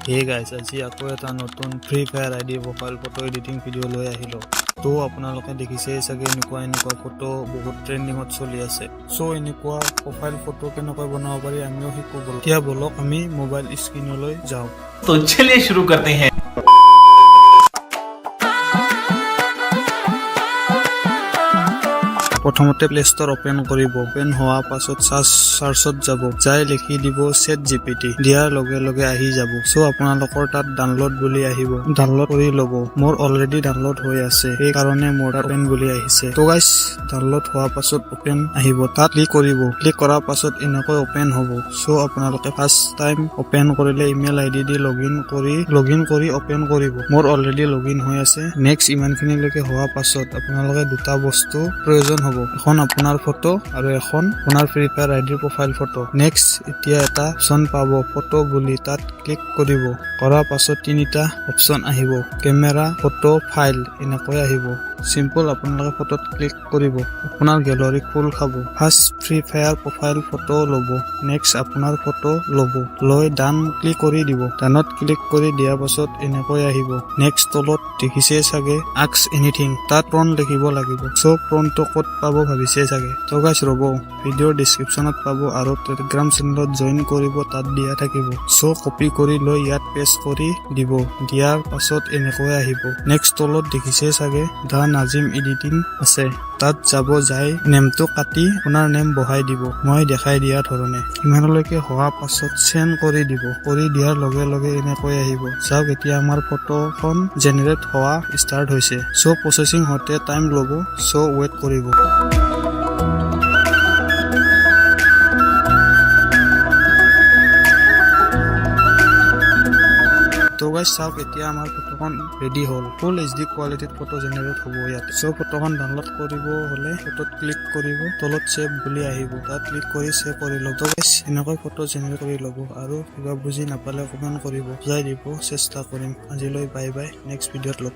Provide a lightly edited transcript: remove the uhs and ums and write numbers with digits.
হে গাইছ, আজি আকৌ এটা নতুন free fire ID profile photo editing video' লৈ আহিলোঁ। তো আপোনালোকে দেখিছেই চাগে এনেকুৱা ফটো বহুত ট্ৰেণ্ডিঙত চলি আছে। চ' এনেকুৱা প্ৰফাইল ফটো কেনেকৈ বনাব পাৰি আমিও শিকো বলক। এতিয়া বলক আমি মোবাইল স্ক্ৰীনলৈ যাওঁ। तो चलिए शुरू करते हैं। প্ৰথমতে প্লে ষ্ট'ৰ অপেন কৰিব। অপেন হোৱাৰ পাছত চাৰ্চত যাব, যাই লিখি দিব ChatGPT। দিয়াৰ লগে লগে আহি যাব। চ' আপোনালোকৰ তাত ডাউনলোড বুলি আহিব, ডাউনলোড কৰি ল'ব। মোৰ অলৰেডি ডাউনলোড হৈ আছে, সেইকাৰণে মোৰ তাত অপেন বুলি আহিছে। তো গাইছ, ডাউনলোড হোৱাৰ পাছত অপেন আহিব, তাত ক্লিক কৰিব। ক্লিক কৰাৰ পাছত এনেকৈ অপেন হ'ব। চ' আপোনালোকে ফাৰ্ষ্ট টাইম অপেন কৰিলে ইমেইল ID দি লগইন কৰি অপেন কৰিব। মোৰ অলৰেডি লগইন হৈ আছে। নেক্সট ইমানখিনিলৈকে হোৱাৰ পাছত আপোনালোকে দুটা বস্তু প্ৰয়োজন হ'ব। এখন আপোনাৰ ফটো আৰু এখন আপোনাৰ ফ্ৰী ফায়াৰ আইডিৰ প্ৰফাইল ফটো। নেক্সট এতিয়া এটা অপশ্যন পাব ফটো বুলি, তাত ক্লিক কৰিব। কৰাৰ পাছত তিনিটা অপশ্যন আহিব, কেমেৰা, ফটো, ফাইল, এনেকৈ আহিব। চিম্পল আপোনালোকে ফটোত ক্লিক কৰিব, আপোনাৰ গেলাৰী খোল খাব। First free fire profile photo ল'ব, নেক্সট আপোনাৰ ফটো ল'ব, লৈ ডান ক্লিক কৰি দিব। ডানত ক্লিক কৰি দিয়াৰ পাছত এনেকৈ আহিব। নেক্সট তলত দেখিছে চাগে আস্ক এনিথিং, তাত প্ৰন লিখিব লাগিব। চ' প্ৰনটো ক'ত পাব ভাবিছে চাগে। তো গাইছ ৰ'ব, ভিডিঅ'ৰ ডিছক্ৰিপশ্যনত পাব আৰু টেলিগ্ৰাম চেনেলত জইন কৰিব, তাত দিয়া থাকিব। চ' কপি কৰি লৈ ইয়াত পেষ্ট কৰি দিব। দিয়াৰ পাছত এনেকৈ আহিব। নেক্সট তলত দেখিছে চাগে দা নাজিম এডিটিং আছে, তাত যাব, যাই নেমটো কাটি আপোনাৰ নেম বহাই দিব, মই দেখাই দিয়া ধৰণে। ইমানলৈকে হোৱাৰ পাছত চেণ্ড কৰি দিব। কৰি দিয়াৰ লগে লগে এনেকৈ আহিব। চাওক এতিয়া আমাৰ ফটোখন জেনেৰেট হোৱা ষ্টাৰ্ট হৈছে। চ' প্ৰচেছিং হওঁতে টাইম ল'ব, চ' ৱেইট কৰিব। তো গাইছ চাওক, এতিয়া আমাৰ ফটোখন ৰেডি হ'ল। ফুল HD কোৱালিটিত ফটো জেনেৰেট হ'ব ইয়াত। চ' ফটোখন ডাউনলোড কৰিব হ'লে ফটোত ক্লিক কৰিব, তলত ছেভ বুলি আহিব, তাত ক্লিক কৰি ছেভ কৰি ল'ব। তো গাইছ এনেকৈ ফটো জেনেৰেট কৰি ল'ব। আৰু কিবা বুজি নাপালে কমেণ্ট কৰিব, বুজাই দিব চেষ্টা কৰিম। আজিলৈ বাই বাই, নেক্সট ভিডিঅ'ত লগ